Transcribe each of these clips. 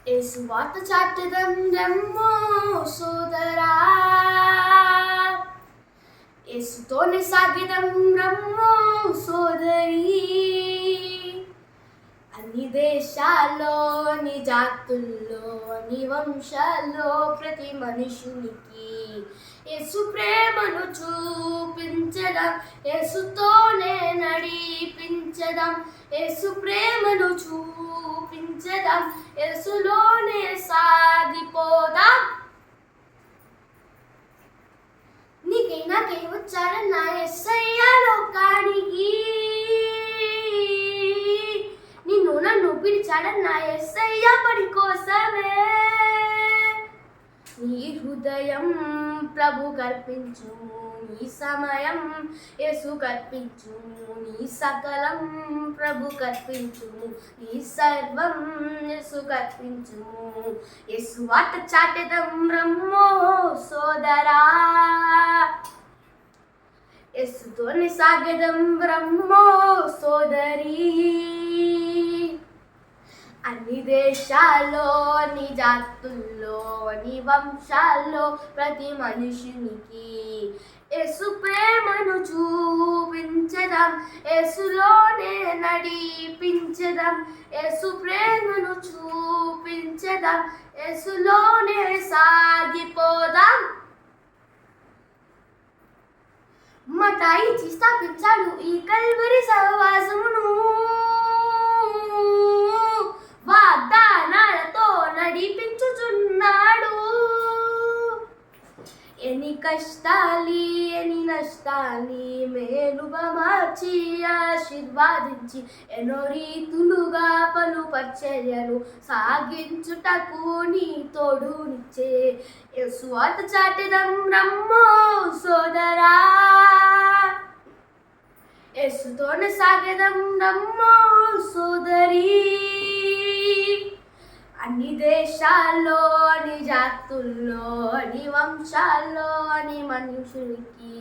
యేసువార్త చాటెదం రమ్మో సోదరా, యేసుతోనే సాగిదం రమ్మో సోదరి. అన్ని దేశాల్లో నీ జాతుల్లో నీ వంశాల్లో ప్రతి మనుషునికి యేసు ప్రేమను చూపించడం, యేసుతోనే నడిపించడం, యేసు ప్రేమను చూపించడం, యేసులోనే సాగిపోదాం. నీకై నాకై వచ్చాడన్న యేసయ్య లోకానికి, నిన్ను నన్ను పిలిచాడన్న యేసయ్య పని కోసమే. నీ హృదయం ప్రభు కర్పించు, నీ సమయం యేసు కర్పించు, నీ సకలం ప్రభు కర్పించు, నీ సర్వం యేసు కర్పించు. యేసువార్త చాటెదం రమ్మో సోదరా, యేసుతోనే సాగెదం రమ్మో సోదరి. అన్ని దేశాల్లో నీ జాతుల్లో నీ వంశాల్లో ప్రతి మనుషునికి యేసు ప్రేమను చూపించడం, యేసులోనే నడిపించడం, యేసు ప్రేమను చూపించడం, యేసులోనే సాగిపోదాం. మతాయి స్థాపించాడు ఈ కల్వరి సహవాసమును, వాగ్దానాలతో నడిపించుచున్నాడు. ఎన్ని కష్టాలి ఎన్ని నష్టాలి మేలుగా మార్చి ఆశీర్వాదించి ఎన్నో రీతులుగా పలు పరిచర్యలు సాగించుటకు నీ తోడునిచ్చే యేసువార్త చాటెదం రమ్మో సోదరా, యేసుతోనే సాగెదం రమ్మో సోదరి. అన్ని దేశాల్లో నీ జాతుల్లో నీ వంశాల్లో నీ మనుషునికి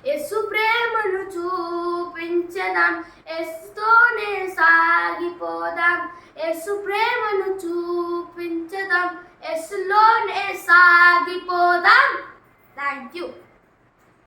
యేసు ప్రేమను చూపించదాం, యేసుతోనే సాగిపోదాం, యేసు ప్రేమను చూపించదాం, యేసులోనే సాగిపోదాం. Thank you.